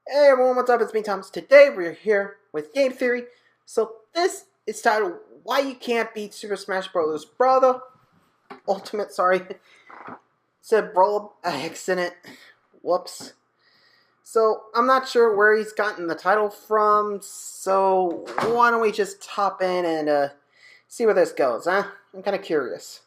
Hey everyone, what's up? It's me, Thomas. Today we're here with Game Theory. So this is titled Why You Can't Beat Super Smash Bros. Brother. Ultimate, sorry. Said bro accident. Whoops. So I'm not sure where he's gotten the title from, so why don't we just hop in and see where this goes, huh? I'm kind of curious.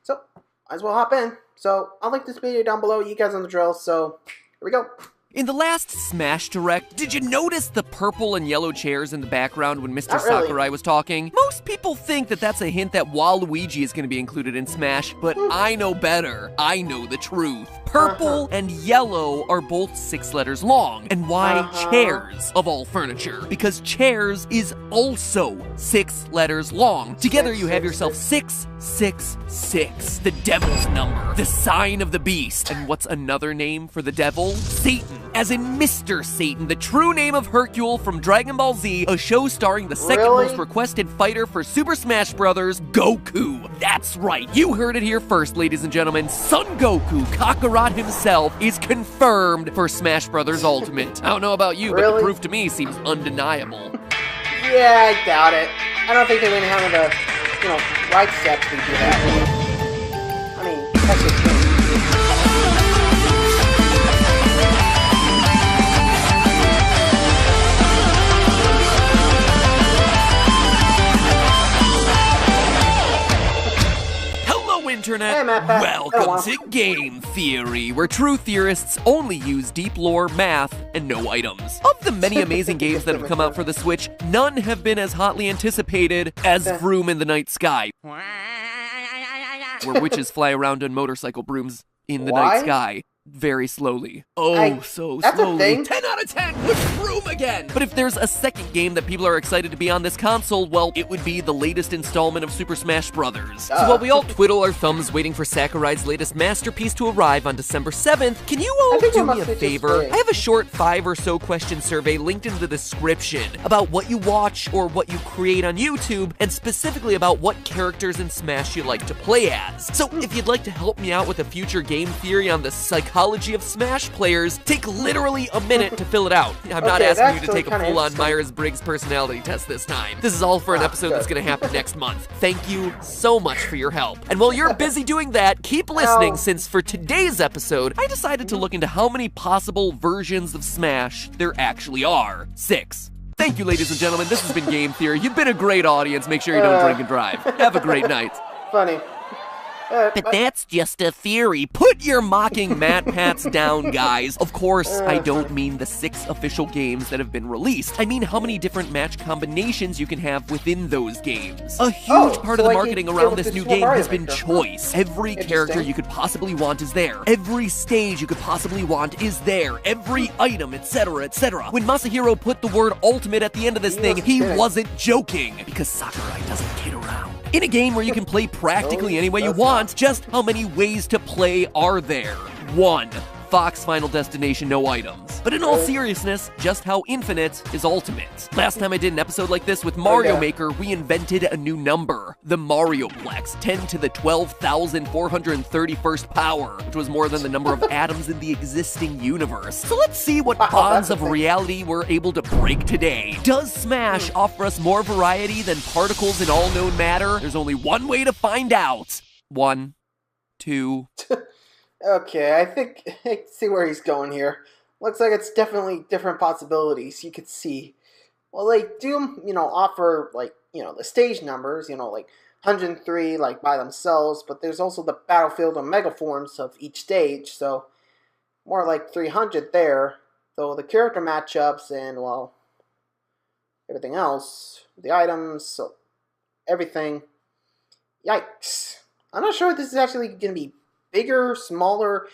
So, might as well hop in. So, I'll link this video down below. You guys on the drill, so here we go. In the last Smash Direct, did you notice the purple and yellow chairs in the background when Mr. Not really. Sakurai was talking? Most people think that that's a hint that Waluigi is going to be included in Smash, but I know better. I know the truth. Purple and yellow are both 6 letters long. And why chairs, of all furniture? Because chairs is also 6 letters long. Together you have yourself 666, the devil's number, the sign of the beast. And what's another name for the devil? Satan, as in Mr. Satan, the true name of Hercule from Dragon Ball Z, a show starring the second most requested fighter for Super Smash Bros., Goku. That's right, you heard it here first, ladies and gentlemen. Son Goku, Kakarot himself, is confirmed for Smash Bros. Ultimate. I don't know about you, but the proof to me seems undeniable. Yeah, I doubt it. I don't think they're going to have the, right steps to do that. I mean, that's just me. Internet. Hey, Matt, Welcome to Game Theory, where true theorists only use deep lore, math, and no items. Of the many amazing games that have come out for the Switch, none have been as hotly anticipated as Vroom in the Night Sky, where witches fly around on motorcycle brooms in the night sky. Very slowly. So slowly. 10 out of 10 with Vroom again! But if there's a second game that people are excited to be on this console, well, it would be the latest installment of Super Smash Bros. So while we all twiddle our thumbs waiting for Sakurai's latest masterpiece to arrive on December 7th, can you all do me a favor? I have a short 5 or so question survey linked in the description about what you watch or what you create on YouTube, and specifically about what characters in Smash you like to play as. So if you'd like to help me out with a future game theory on the psychology of Smash players, take literally a minute to fill it out. I'm not asking you to take a full-on Myers-Briggs personality test this time. This is all for an episode that's gonna happen next month. Thank you so much for your help. And while you're busy doing that, keep listening, since for today's episode, I decided to look into how many possible versions of Smash there actually are. 6. Thank you, ladies and gentlemen. This has been Game Theory. You've been a great audience. Make sure you don't drink and drive. Have a great night. Funny. But that's just a theory. Put your mocking Matt Pats down, guys. Of course, I don't mean the 6 official games that have been released. I mean how many different match combinations you can have within those games. A huge part of the marketing around this new game has been choice. Every character you could possibly want is there. Every stage you could possibly want is there. Every item, etc., etc. When Masahiro put the word ultimate at the end of this thing, he wasn't joking, because Sakurai doesn't kid around. In a game where you can play practically any way you want, just how many ways to play are there? 1. Fox Final Destination, no items. But in all seriousness, just how infinite is ultimate? Last time I did an episode like this with Mario Maker, we invented a new number, the Marioplex, 10 to the 12,431st power, which was more than the number of atoms in the existing universe. So let's see what bonds of reality we're able to break today. Does Smash offer us more variety than particles in all known matter? There's only one way to find out. 1, 2... Okay, I think I see where he's going here. Looks like it's definitely different possibilities you could see. Well, they do, offer, the stage numbers, like 103, by themselves, but there's also the Battlefield and Mega Forms of each stage, so more like 300 there, though the character matchups and, well, everything else, the items, so everything, yikes. I'm not sure if this is actually going to be bigger, smaller,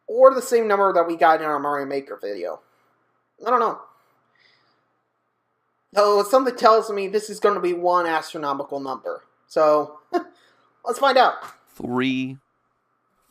or the same number that we got in our Mario Maker video. I don't know. Though something tells me this is going to be one astronomical number. So, let's find out. 3,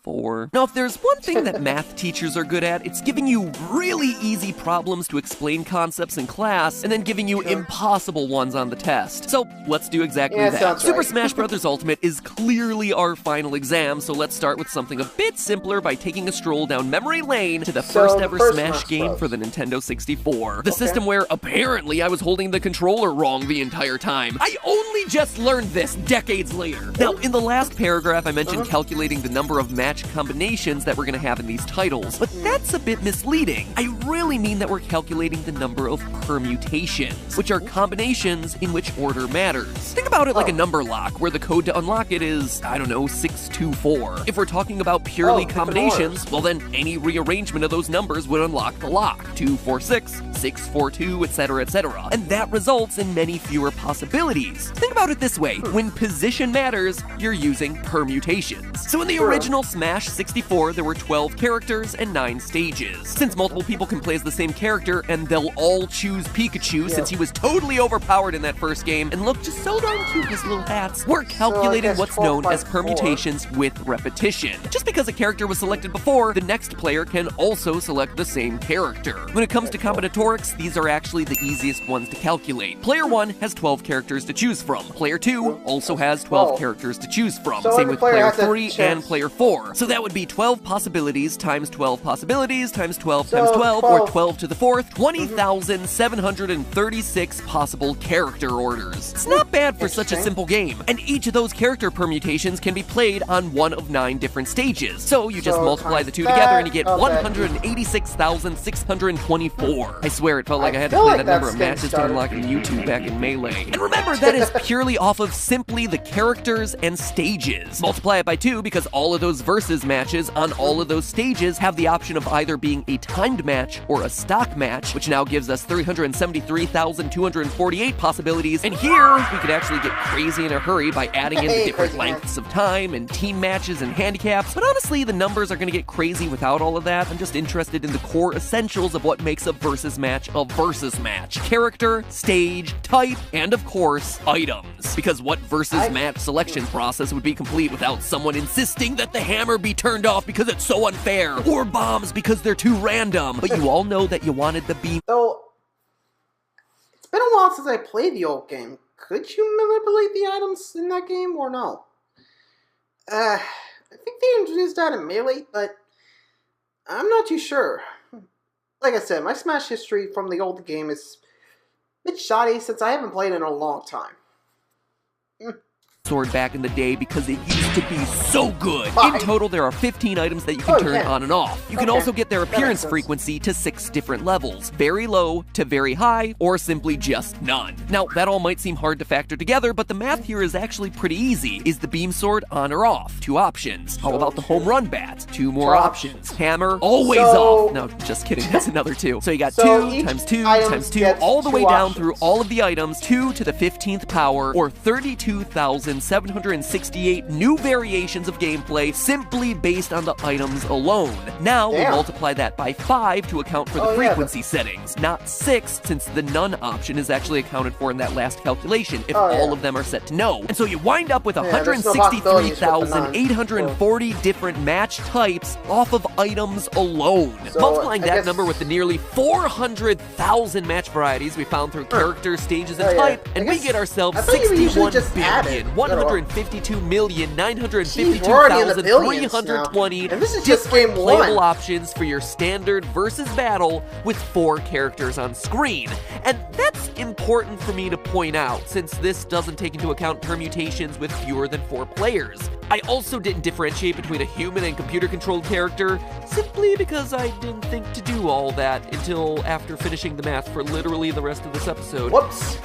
4. Now, if there's one thing that math teachers are good at, it's giving you really easy problems to explain concepts in class, and then giving you impossible ones on the test. So let's do exactly that. Super Smash Bros. Ultimate is clearly our final exam, so let's start with something a bit simpler by taking a stroll down memory lane to the first ever Smash game for the Nintendo 64. The system where apparently I was holding the controller wrong the entire time. I only just learned this decades later. Now, in the last paragraph, I mentioned calculating the number of match combinations that we're going to have in these titles, but that's a bit misleading. I really mean that we're calculating the number of permutations, which are combinations in which order matters. Think about it like a number lock, where the code to unlock it is, I don't know, 624. If we're talking about purely combinations, well then any rearrangement of those numbers would unlock the lock. 246, 642, etc., etc. And that results in many fewer possibilities. Think about it this way: when position matters, you're using permutations. So in the original Smash 64, there were 12 characters and 9 stages. Since multiple people can play as the same character, and they'll all choose Pikachu since he was totally overpowered in that first game and looked just so darn cute in his little hats, we're calculating what's known as permutations with repetition. Just because a character was selected before, the next player can also select the same character. When it comes to combinatorics, these are actually the easiest ones to calculate. Player 1 has 12 characters to choose from. Player 2 also has 12 characters to choose from. Same with player 3 and player 4. So that would be 12 possibilities times 12 possibilities times 12 times 12, or 12 to the 4th, 20,736 possible character orders. It's not bad for such a simple game, and each of those character permutations can be played on one of 9 different stages. So you just multiply the two together and you get 186,624. I swear it felt like I had to play that number of matches to unlock in YouTube back in Melee. And remember, that is purely off of simply the characters and stages. Multiply it by 2 because all of those versus matches on all of those stages have the option of either being a timed match or a stock match, which now gives us 373,248 possibilities. And here, we could actually get crazy in a hurry by adding in the different lengths of time and team matches and handicaps. But honestly, the numbers are going to get crazy without all of that. I'm just interested in the core essentials of what makes a versus match a versus match: character, stage, type, and of course, items. Because what versus match selection process would be complete without someone insisting that the hammer be turned off because it's so unfair, or bombs because they're too random? But you all know that you wanted the beam. So, it's been a while since I played the old game. Could you manipulate the items in that game or no? I think they introduced that in Melee, but I'm not too sure. Like I said, my Smash history from the old game is a bit shoddy since I haven't played in a long time. Sword back in the day because it used to be so good. In total, there are 15 items that you can turn on and off. You can also get their appearance frequency to 6 different levels: very low to very high, or simply just none. Now, that all might seem hard to factor together, but the math here is actually pretty easy. Is the beam sword on or off? 2 options. How about the home run bat? 2 more options. Hammer, always off. No, just kidding, that's another 2. So you got 2 times 2 times 2, all the way down through all of the items, 2 to the 15th power, or 32,768 new variations of gameplay simply based on the items alone. Now we'll multiply that by 5 to account for the frequency settings, not 6, since the none option is actually accounted for in that last calculation if all of them are set to no. And so you wind up with 163,840 different match types off of items alone. So multiplying that number with the nearly 400,000 match varieties we found through character, stages, and type, and we get ourselves 61,152,952,320 different playable options for your standard versus battle with 4 characters on screen. And that's important for me to point out, since this doesn't take into account permutations with fewer than 4 players. I also didn't differentiate between a human and computer-controlled character, simply because I didn't think to do all that until after finishing the math for literally the rest of this episode. Whoops.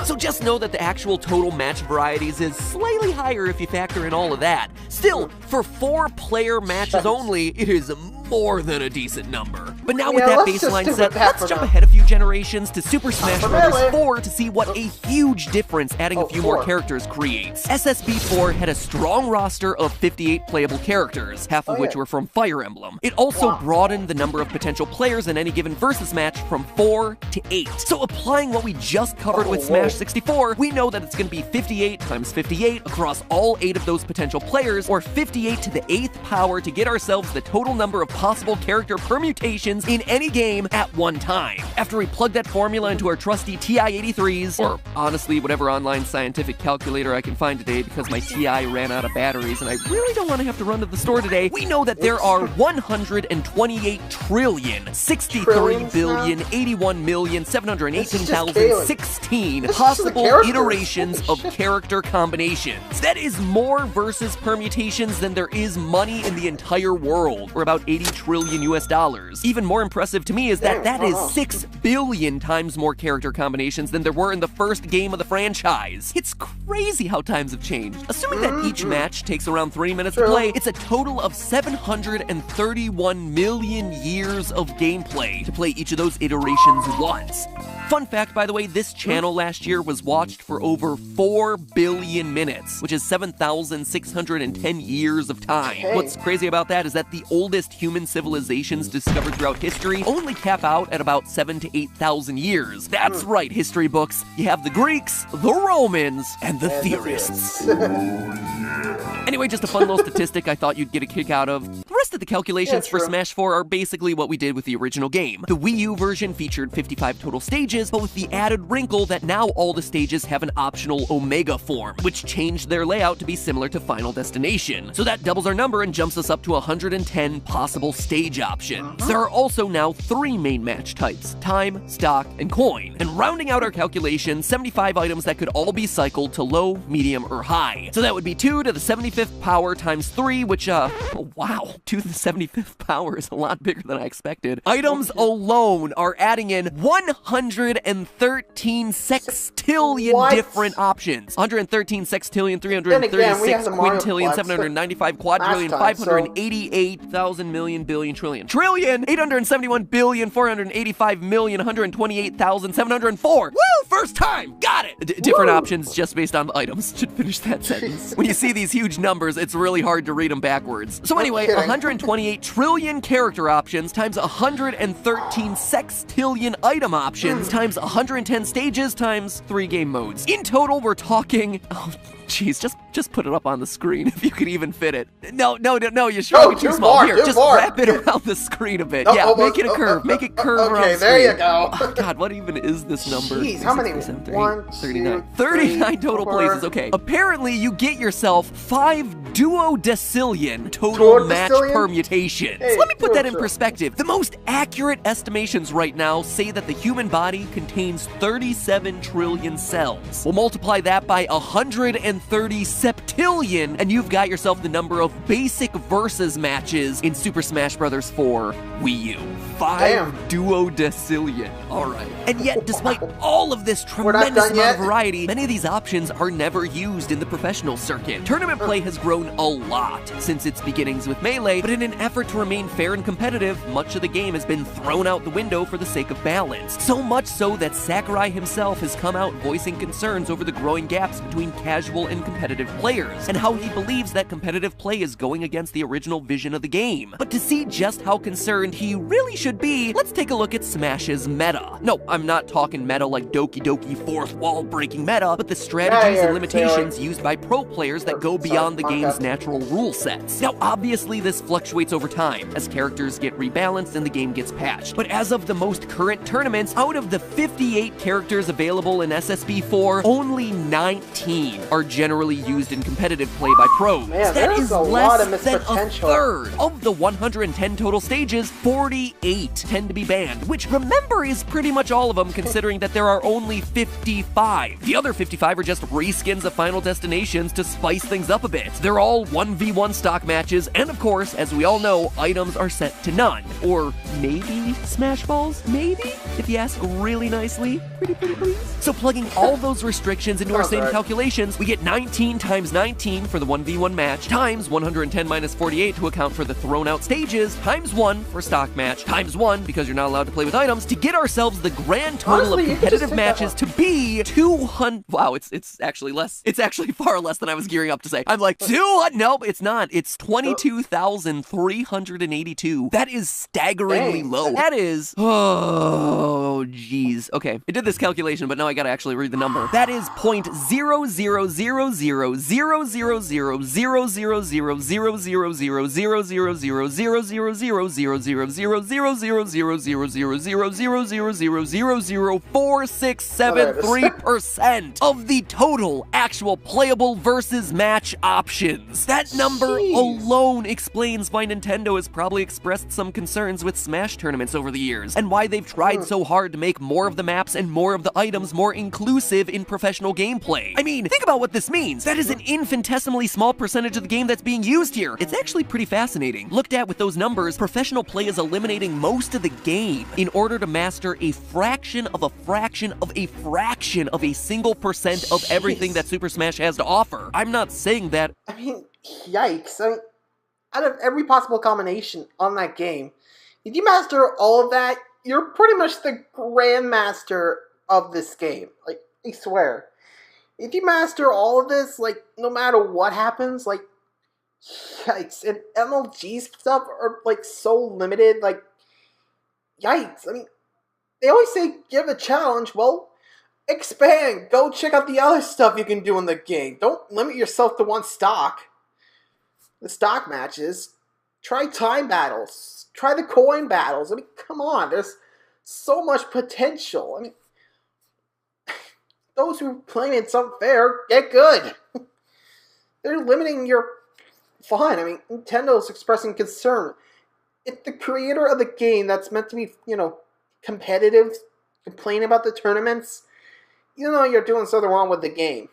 So just know that the actual total match varieties is slightly higher if you factor in all of that. Still, for 4-player matches only, it is more than a decent number. But now with that baseline set, let's jump now. ahead a few generations to Super Smash Bros. 4 to see what a huge difference adding a few more characters creates. SSB 4 had a strong roster of 58 playable characters, half of which were from Fire Emblem. It also broadened the number of potential players in any given versus match from 4 to 8. So applying what we just covered with Smash 64, we know that it's going to be 58 times 58 across all 8 of those potential players, or 58 to the 8th power to get ourselves the total number of possible character permutations in any game at one time. After we plug that formula into our trusty TI-83s, or honestly whatever online scientific calculator I can find today because my TI ran out of batteries and I really don't want to have to run to the store today, we know that there are 128 trillion, 63 billion, 81 million, 718,016 possible iterations of character combinations. That is more versus permutations than there is money in the entire world, or about 80 trillion US dollars. Even more impressive to me is that that is 6 billion times more character combinations than there were in the first game of the franchise. It's crazy how times have changed. Assuming that each match takes around 3 minutes to play, it's a total of 731 million years of gameplay to play each of those iterations once. Fun fact, by the way, this channel last year was watched for over 4 billion minutes, which is 7,610 years of time. What's crazy about that is that the oldest human civilizations discovered throughout history only cap out at about 7,000 to 8,000 years. That's right, history books. You have the Greeks, the Romans, and the theorists. Anyway, just a fun little statistic I thought you'd get a kick out of. The rest of the calculations for Smash 4 are basically what we did with the original game. The Wii U version featured 55 total stages, but with the added wrinkle that now all the stages have an optional Omega form, which changed their layout to be similar to Final Destination. So that doubles our number and jumps us up to 110 possible stage options. There are also now 3 main match types: time, stock, and coin. And rounding out our calculation, 75 items that could all be cycled to low, medium, or high. So that would be 2 to the 75th power times 3, which, oh, wow, 2 to the 75th power is a lot bigger than I expected. Items alone are adding in 113 sextillion different options. 113 sextillion, 336 quintillion, 795 quadrillion, 588,000 million billion trillion. Trillion! 871 billion, 485 million, 128,704. Woo! First time! Got it! Different options just based on the items. Should finish that sentence. When you see these huge numbers, it's really hard to read them backwards. So anyway, 128 trillion character options times 113 sextillion item options times 110 stages times 3 game modes. In total, we're talking... Oh, jeez, just put it up on the screen if you could even fit it. No, you shrunk it too small. Here, just wrap it around the screen a bit. Yeah, make it a curve. Make it curve around the screen. Okay, there you go. Oh, God, what even is this number? Jeez, how many? 39 total places. Okay. Apparently, you get yourself 5 duodecillion total match permutations. Hey, let me put that in perspective. The most accurate estimations right now say that the human body contains 37 trillion cells. We'll multiply that by 130 septillion, and you've got yourself the number of basic versus matches in Super Smash Bros. 4 Wii U. 5 duodecillion. Alright. And yet, despite all of this tremendous amount of variety, many of these options are never used in the professional circuit. Tournament play has grown a lot since its beginnings with Melee, but in an effort to remain fair and competitive, much of the game has been thrown out the window for the sake of balance. So much so that Sakurai himself has come out voicing concerns over the growing gaps between casual and competitive players, and how he believes that competitive play is going against the original vision of the game. But to see just how concerned he really should be, let's take a look at Smash's meta. No, I'm not talking meta like Doki Doki fourth wall breaking meta, but the strategies and limitations used by pro players that go beyond the game's natural rule sets. Now, obviously this fluctuates over time, as characters get rebalanced and the game gets patched. But as of the most current tournaments, out of the 58 characters available in SSB 4, only 19 are generally used in competitive play by pros. Man, that is less than a third. Of the 110 total stages, 48 tend to be banned, which remember is pretty much all of them considering that there are only 55. The other 55 are just reskins of Final Destinations to spice things up a bit. They're all all 1v1 stock matches, and of course, as we all know, items are set to none. Or maybe Smash Balls? Maybe? If you ask really nicely. Pretty please. So plugging all those restrictions into our same calculations, we get 19 times 19 for the 1v1 match, times 110 minus 48 to account for the thrown out stages, times 1 for stock match, times 1 because you're not allowed to play with items, to get ourselves the grand total of competitive matches to be 200. Wow, it's actually less. It's actually far less than I was gearing up to say. I'm like, nope, it's not. It's 22,382. That is staggeringly low. That is, oh, jeez. Okay, I did this calculation, but now I gotta actually read the number. That is 0.0000000000000000000000000000000000000000000000000000000000000000000000000000000000000000000000000000000000000000000000000000000000000000000000000000000000000000000000000000000000000000000000000000000000000000000000000000000000000000000000000000000000000000000000000000000000000000000000000000000000000000000000000000000000000000000000000000000000000000000000000000000000000000000000000000000000000000000000000000000 alone explains why Nintendo has probably expressed some concerns with Smash tournaments over the years, and why they've tried so hard to make more of the maps and more of the items more inclusive in professional gameplay. I mean, think about what this means. That is an infinitesimally small percentage of the game that's being used here. It's actually pretty fascinating. Looked at with those numbers, professional play is eliminating most of the game in order to master a fraction of a fraction of a fraction of a single percent of everything that Super Smash has to offer. I'm not saying that. I mean, yikes. I mean, out of every possible combination on that game, if you master all of that, you're pretty much the grandmaster of this game. Like, I swear. If you master all of this, like, no matter what happens, like, yikes. And MLG stuff are, like, so limited, like, yikes. I mean, they always say give a challenge. Well, expand. Go check out the other stuff you can do in the game. Don't limit yourself to one stock. The stock matches. Try time battles. Try the coin battles. I mean, come on. There's so much potential. I mean, those who claim it's unfair, get good. They're limiting your fun. I mean, Nintendo's expressing concern. If the creator of the game that's meant to be, competitive, complain about the tournaments, you know you're doing something wrong with the game.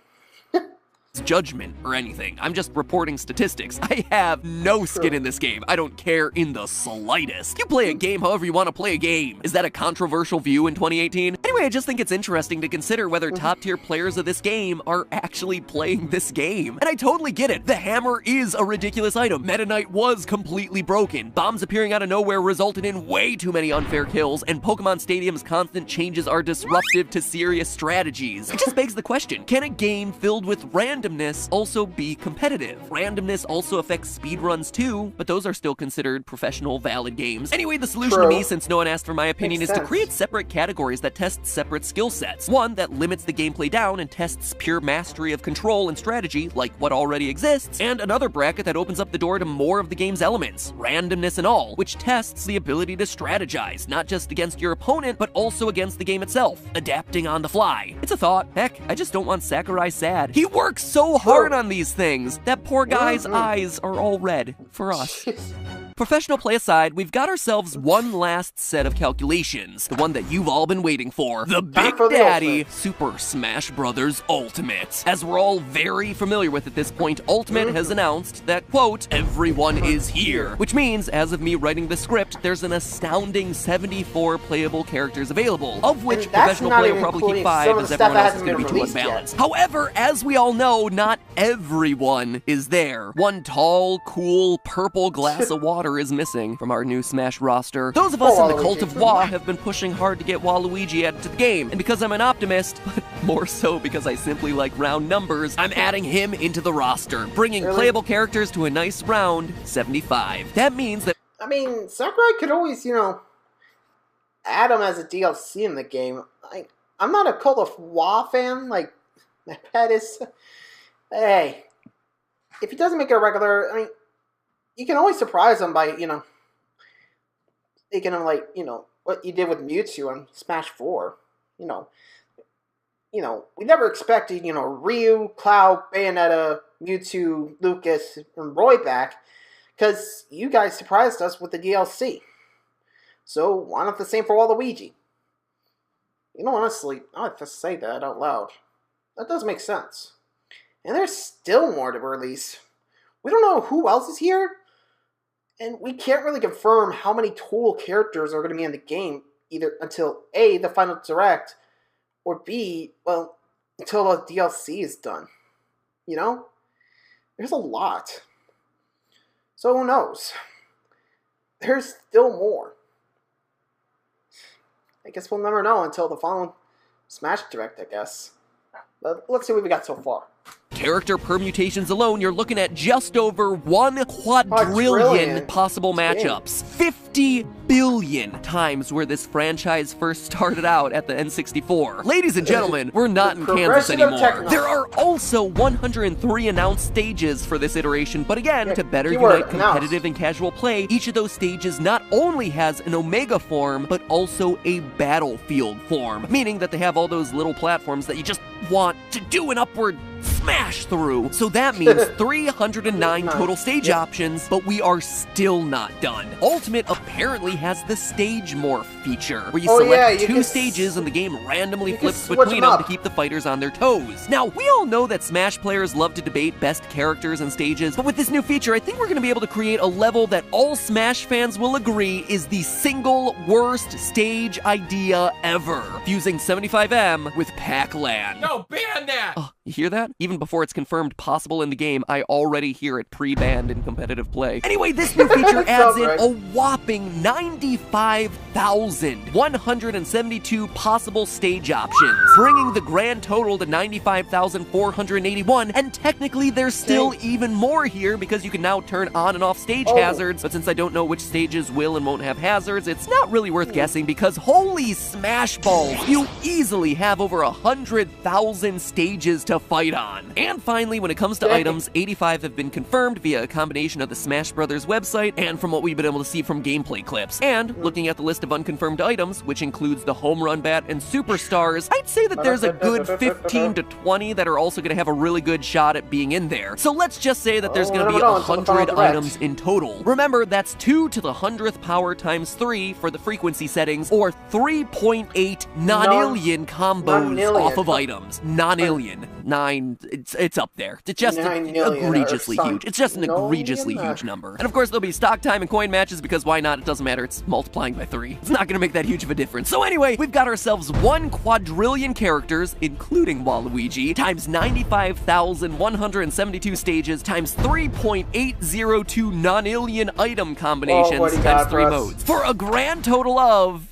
Judgment or anything. I'm just reporting statistics. I have no skin in this game. I don't care in the slightest. You play a game however you want to play a game. Is that a controversial view in 2018? Anyway, I just think it's interesting to consider whether top-tier players of this game are actually playing this game. And I totally get it. The hammer is a ridiculous item. Meta Knight was completely broken. Bombs appearing out of nowhere resulted in way too many unfair kills, and Pokemon Stadium's constant changes are disruptive to serious strategies. It just begs the question, can a game filled with randomness also be competitive? Randomness also affects speedruns too, but those are still considered professional, valid games. Anyway, the solution to me, since no one asked for my opinion, is to create separate categories that test separate skill sets. One that limits the gameplay down and tests pure mastery of control and strategy, like what already exists, and another bracket that opens up the door to more of the game's elements, randomness and all, which tests the ability to strategize, not just against your opponent, but also against the game itself, adapting on the fly. It's a thought. Heck, I just don't want Sakurai sad. He works so hard on these things. That poor guy's eyes are all red for us. Professional play aside, we've got ourselves one last set of calculations. The one that you've all been waiting for. The Big Daddy Super Smash Bros. Ultimate. As we're all very familiar with at this point, Ultimate has announced that, quote, everyone is here. Which means, as of me writing the script, there's an astounding 74 playable characters available, of which professional play will probably keep 5 as everyone else is going to be too unbalanced. However, as we all know, not everyone is there. One tall, cool, purple glass of water is missing from our new Smash roster. Those of us in the Cult of Wa have been pushing hard to get Waluigi added to the game, and because I'm an optimist, but more so because I simply like round numbers, I'm adding him into the roster, bringing playable characters to a nice round 75. That means that... I mean, Sakurai could always, add him as a DLC in the game. I'm not a Cult of Wa fan, like, my pet is... Hey, if he doesn't make it a regular, I mean, you can always surprise them by, making him like, what you did with Mewtwo on Smash 4. We never expected, Ryu, Cloud, Bayonetta, Mewtwo, Lucas, and Roy back, because you guys surprised us with the DLC. So, why not the same for Waluigi? Honestly, I have to say that out loud. That does make sense. And there's still more to release. we don't know who else is here, and we can't really confirm how many total characters are going to be in the game, either until A, the final direct, or B, well, until the DLC is done. You know? There's a lot. So who knows? There's still more. I guess we'll never know until the final Smash Direct, I guess. But let's see what we got so far. Character permutations alone, you're looking at just over 1 quadrillion possible matchups. 50 billion times where this franchise first started out at the N64. Ladies and gentlemen, we're not in Kansas anymore. There are also 103 announced stages for this iteration, but again, to better unite competitive and casual play, each of those stages not only has an Omega form, but also a battlefield form, meaning that they have all those little platforms that you just want to do an upward smash through. So that means 309 total stage options, but we are still not done. Ultimate apparently has the stage morph feature, where you select two stages and the game randomly flips between them to keep the fighters on their toes. Now, we all know that Smash players love to debate best characters and stages, but with this new feature, I think we're going to be able to create a level that all Smash fans will agree is the single worst stage idea ever, fusing 75M with Pac-Land. No, ban that! You hear that? Even before it's confirmed possible in the game, I already hear it pre-banned in competitive play. Anyway, this new feature adds in a whopping 95,172 possible stage options, bringing the grand total to 95,481, and technically there's still even more here because you can now turn on and off stage hazards, but since I don't know which stages will and won't have hazards, it's not really worth guessing because holy smash balls, you easily have over 100,000 stages to fight on. And finally, when it comes to items, 85 have been confirmed via a combination of the Smash Brothers website and from what we've been able to see from gameplay clips. And looking at the list of unconfirmed items, which includes the Home Run Bat and Superstars, I'd say that there's a good 15 to 20 that are also going to have a really good shot at being in there. So let's just say that there's going to be 100 items in total. Remember, that's 2 to the 100th power times 3 for the frequency settings, or 3.8 nonillion combos off of items. Nonillion. 9, it's up there. It's just egregiously huge. It's just an egregiously huge number. And of course, there'll be stock time and coin matches because why not? It doesn't matter. It's multiplying by 3. It's not going to make that huge of a difference. So anyway, we've got ourselves 1 quadrillion characters, including Waluigi, times 95,172 stages, times 3.802 nonillion item combinations, times 3 modes, for a grand total of...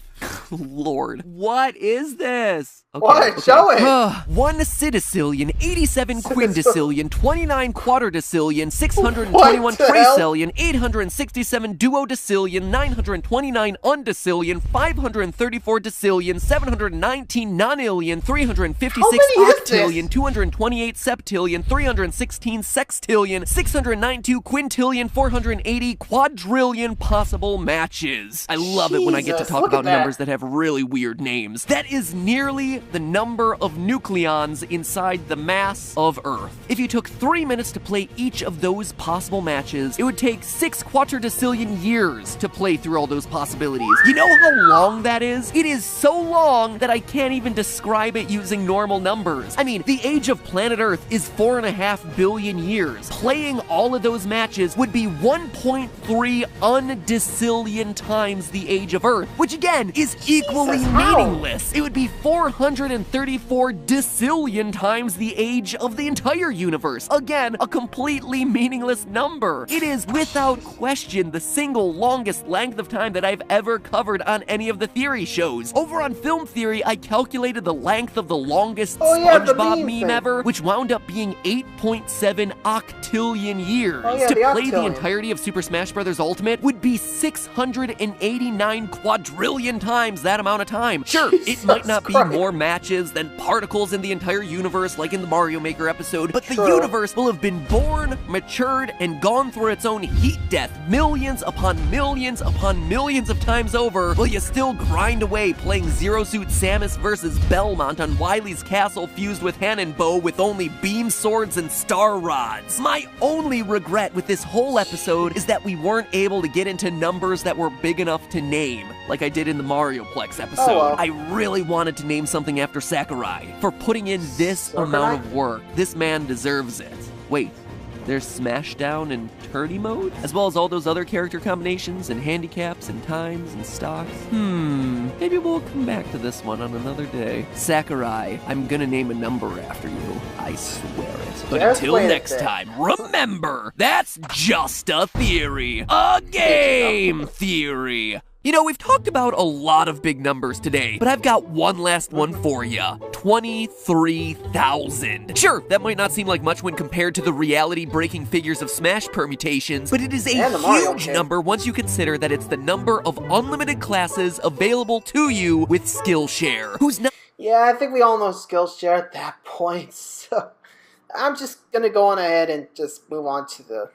Lord, what is this? What? Show it! 1 citacillion, 87 quindecillion, 29 quarterdecillion, 621 tricillion, 867 duodecillion, 929 undecillion, 534 decillion, 719 nonillion, 356 octillion, 228 septillion, 316 sextillion, 692 quintillion, 480 quadrillion possible matches. I love it when I get to talk about numbers that have really weird names. That is nearly the number of nucleons inside the mass of Earth. If you took 3 minutes to play each of those possible matches, it would take 6 quatordecillion years to play through all those possibilities. You know how long that is? It is so long that I can't even describe it using normal numbers. I mean, the age of planet Earth is 4.5 billion years. Playing all of those matches would be 1.3 undecillion times the age of Earth, which again is equally meaningless. It would be 434 decillion times the age of the entire universe. Again, a completely meaningless number. It is without question the single longest length of time that I've ever covered on any of the theory shows. Over on Film Theory, I calculated the length of the longest SpongeBob meme ever, which wound up being 8.7 octillion years. To play the entirety of Super Smash Bros. Ultimate would be 689 quadrillion times that amount of time. Sure, it might not be more matches than particles in the entire universe like in the Mario Maker episode, but the universe will have been born, matured, and gone through its own heat death millions upon millions upon millions of times over, while you still grind away playing Zero Suit Samus versus Belmont on Wily's castle fused with Hanenbow with only beam swords and star rods. My only regret with this whole episode is that we weren't able to get into numbers that were big enough to name, like I did in the Marioplex episode. I really wanted to name something after Sakurai. For putting in this amount of work, this man deserves it. Wait, There's Smashdown and Tourney mode, as well as all those other character combinations and handicaps and times and stocks. Maybe we'll come back to this one on another day. Sakurai, I'm gonna name a number after you. I swear it. But until next time, remember, that's just a theory. A game theory. You know, we've talked about a lot of big numbers today, but I've got one last one for ya. 23,000. Sure, that might not seem like much when compared to the reality-breaking figures of Smash permutations, but it is a huge number once you consider that it's the number of unlimited classes available to you with Skillshare. Yeah, I think we all know Skillshare at that point, so I'm just gonna go on ahead and just move on to the,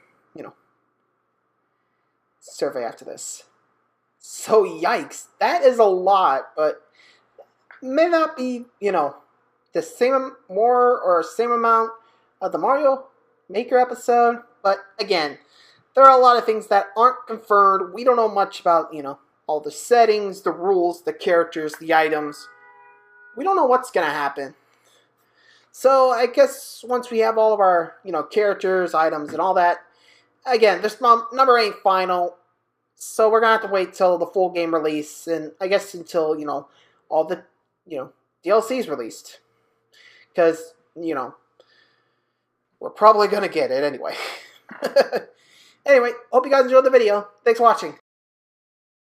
survey after this. So, yikes, that is a lot, but may not be, the same, more or same amount of the Mario Maker episode. But again, there are a lot of things that aren't confirmed. We don't know much about, all the settings, the rules, the characters, the items. We don't know what's going to happen. So, I guess once we have all of our, characters, items, and all that, again, this number ain't final. So we're going to have to wait till the full game release, and I guess until, all the, DLC's released. Because, we're probably going to get it anyway. Anyway, hope you guys enjoyed the video. Thanks for watching.